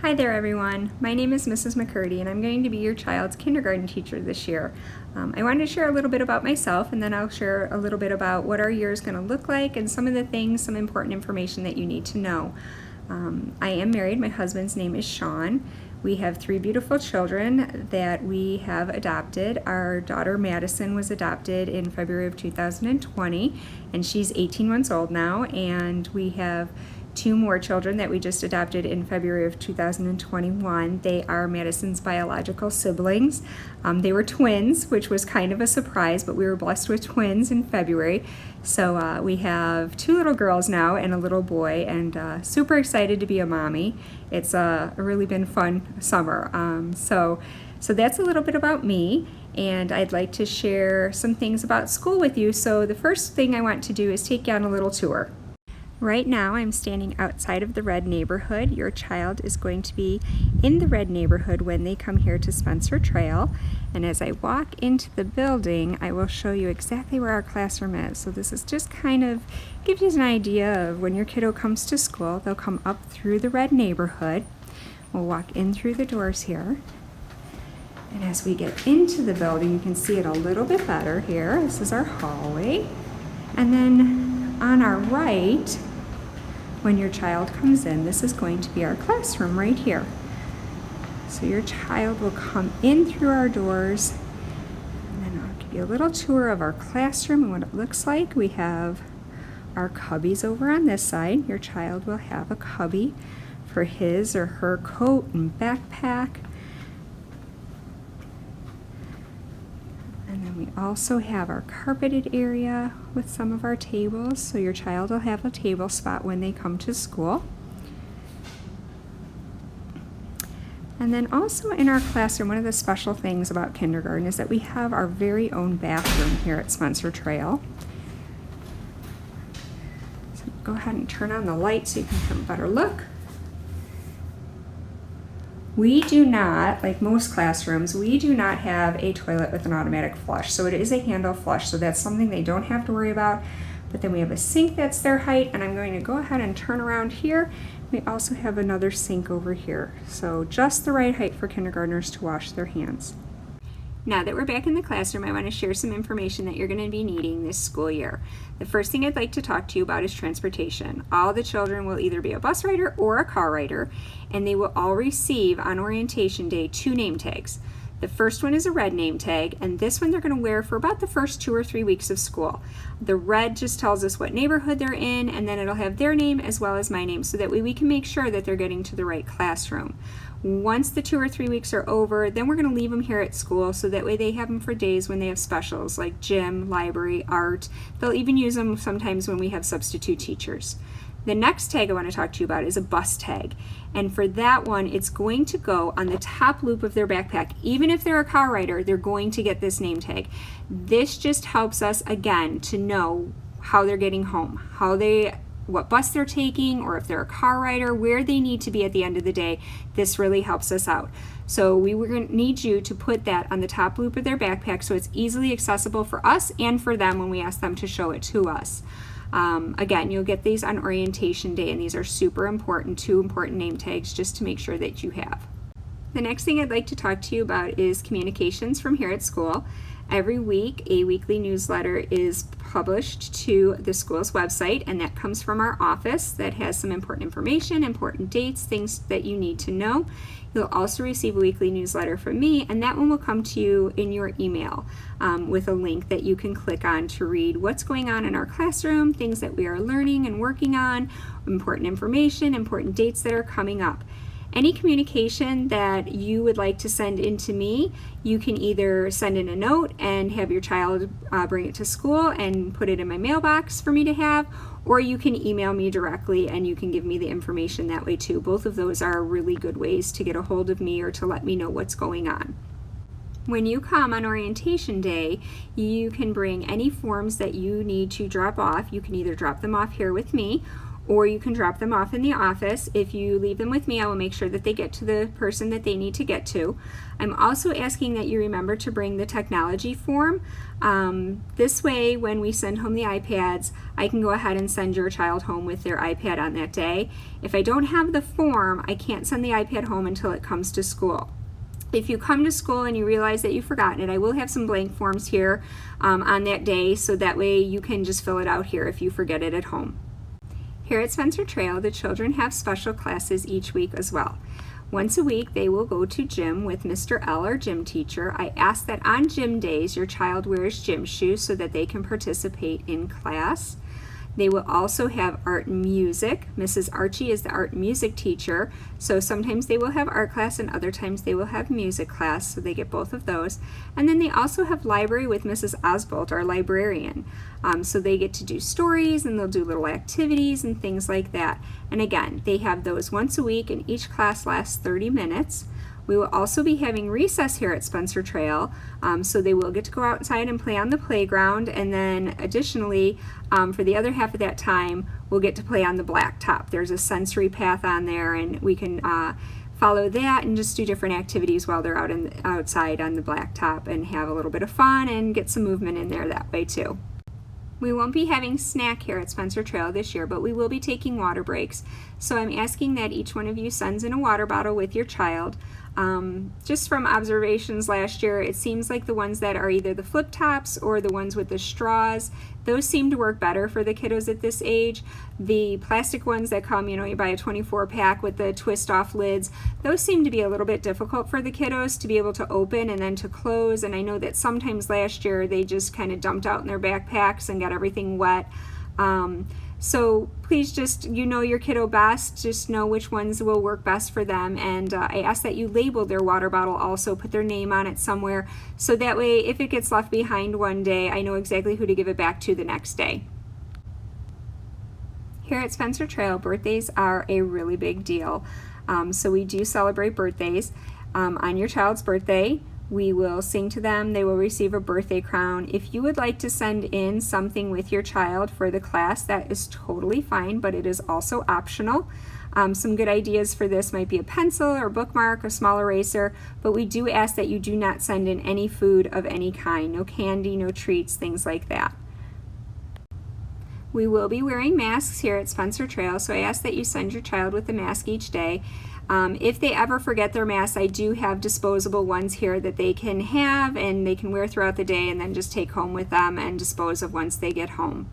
Hi there everyone, my name is Mrs. McKirdie and I'm going to be your child's kindergarten teacher this year. I wanted to share a little bit about myself and then I'll share a little bit about what our year is going to look like and some of the things, some important information that you need to know. I am married, my husband's name is Sean. We have 3 beautiful children that we have adopted. Our daughter Madison was adopted in February of 2020 and she's 18 months old now, and we have 2 more children that we just adopted in February of 2021. They are Madison's biological siblings. They were twins, which was kind of a surprise, but we were blessed with twins in February. So we have 2 little girls now and a little boy, and super excited to be a mommy. It's really been fun summer. So that's a little bit about me, and I'd like to share some things about school with you. So the first thing I want to do is take you on a little tour. Right now I'm standing outside of the red neighborhood. Your child is going to be in the red neighborhood when they come here to Spencer Trail. And as I walk into the building, I will show you exactly where our classroom is. So this is just kind of gives you an idea of when your kiddo comes to school, they'll come up through the red neighborhood. We'll walk in through the doors here. And as we get into the building, you can see it a little bit better here. This is our hallway. And then on our right, when your child comes in, this is going to be our classroom right here. So your child will come in through our doors, and then I'll give you a little tour of our classroom and what it looks like. We have our cubbies over on this side. Your child will have a cubby for his or her coat and backpack. And then we also have our carpeted area with some of our tables, so your child will have a table spot when they come to school. And then also in our classroom, one of the special things about kindergarten is that we have our very own bathroom here at Spencer Trail. So go ahead and turn on the light so you can have a better look. We do not, like most classrooms, we do not have a toilet with an automatic flush. So it is a handle flush, so that's something they don't have to worry about. But then we have a sink that's their height, and I'm going to go ahead and turn around here. We also have another sink over here. So just the right height for kindergartners to wash their hands. Now that we're back in the classroom, I want to share some information that you're going to be needing this school year. The first thing I'd like to talk to you about is transportation. All the children will either be a bus rider or a car rider, and they will all receive on orientation day 2 name tags. The first one is a red name tag, and this one they're going to wear for about the first 2 or 3 weeks of school. The red just tells us what neighborhood they're in, and then it'll have their name as well as my name, so that way we can make sure that they're getting to the right classroom. Once the 2 or 3 weeks are over, then we're going to leave them here at school, so that way they have them for days when they have specials like gym, library, art. They'll even use them sometimes when we have substitute teachers. The next tag I want to talk to you about is a bus tag. And for that one, it's going to go on the top loop of their backpack. Even if they're a car rider, they're going to get this name tag. This just helps us, again, to know how they're getting home, what bus they're taking, or if they're a car rider, where they need to be at the end of the day. This really helps us out. So we were going to need you to put that on the top loop of their backpack so it's easily accessible for us and for them when we ask them to show it to us. Again, you'll get these on orientation day, and these are super important, 2 important name tags just to make sure that you have. The next thing I'd like to talk to you about is communications from here at school. Every week, a weekly newsletter is published to the school's website, and that comes from our office that has some important information, important dates, things that you need to know. You'll also receive a weekly newsletter from me, and that one will come to you in your email with a link that you can click on to read what's going on in our classroom, things that we are learning and working on, important information, important dates that are coming up. Any communication that you would like to send in to me, you can either send in a note and have your child bring it to school and put it in my mailbox for me to have, or you can email me directly and you can give me the information that way too. Both of those are really good ways to get a hold of me or to let me know what's going on. When you come on orientation day, you can bring any forms that you need to drop off. You can either drop them off here with me, or you can drop them off in the office. If you leave them with me, I will make sure that they get to the person that they need to get to. I'm also asking that you remember to bring the technology form. This way, when we send home the iPads, I can go ahead and send your child home with their iPad on that day. If I don't have the form, I can't send the iPad home until it comes to school. If you come to school and you realize that you've forgotten it, I will have some blank forms here on that day, so that way you can just fill it out here if you forget it at home. Here at Spencer Trail, the children have special classes each week as well. Once a week, they will go to gym with Mr. L, our gym teacher. I ask that on gym days, your child wears gym shoes so that they can participate in class. They will also have art and music. Mrs. Archie is the art and music teacher, so sometimes they will have art class and other times they will have music class, so they get both of those. And then they also have library with Mrs. Osbolt, our librarian. So they get to do stories and they'll do little activities and things like that. And again, they have those once a week and each class lasts 30 minutes. We will also be having recess here at Spencer Trail, so they will get to go outside and play on the playground, and then additionally, for the other half of that time, we'll get to play on the blacktop. There's a sensory path on there, and we can follow that and just do different activities while they're outside on the blacktop and have a little bit of fun and get some movement in there that way too. We won't be having snack here at Spencer Trail this year, but we will be taking water breaks. So I'm asking that each one of you sends in a water bottle with your child. Just from observations last year, it seems like the ones that are either the flip tops or the ones with the straws, those seem to work better for the kiddos at this age. The plastic ones that come, you buy a 24 pack with the twist off lids, those seem to be a little bit difficult for the kiddos to be able to open and then to close. And I know that sometimes last year they just kind of dumped out in their backpacks and got everything wet. So please just, your kiddo best, just know which ones will work best for them. And I ask that you label their water bottle also, put their name on it somewhere, so that way if it gets left behind one day, I know exactly who to give it back to the next day. Here at Spencer Trail, birthdays are a really big deal. So we do celebrate birthdays. On your child's birthday, we will sing to them. They will receive a birthday crown. If you would like to send in something with your child for the class, that is totally fine, but it is also optional. Some good ideas for this might be a pencil or bookmark, a small eraser, but we do ask that you do not send in any food of any kind. No candy, no treats, things like that. We will be wearing masks here at Spencer Trail, so I ask that you send your child with a mask each day. If they ever forget their masks, I do have disposable ones here that they can have and they can wear throughout the day and then just take home with them and dispose of once they get home.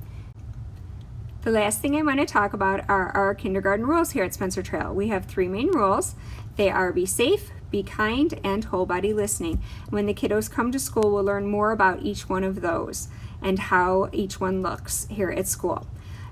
The last thing I want to talk about are our kindergarten rules here at Spencer Trail. We have 3 main rules. They are be safe, be kind, and whole body listening. When the kiddos come to school, we'll learn more about each one of those and how each one looks here at school.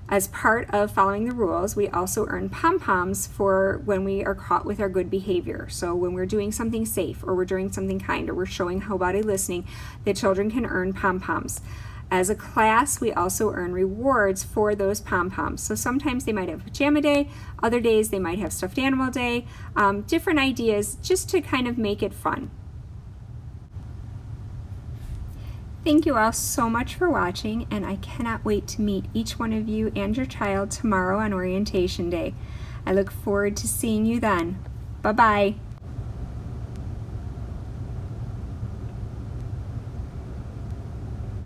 As part of following the rules, we also earn pom-poms for when we are caught with our good behavior. So when we're doing something safe or we're doing something kind or we're showing whole body listening, the children can earn pom-poms. As a class, we also earn rewards for those pom-poms. So sometimes they might have pajama day, other days they might have stuffed animal day, different ideas just to kind of make it fun. Thank you all so much for watching, and I cannot wait to meet each one of you and your child tomorrow on Orientation Day. I look forward to seeing you then. Bye-bye.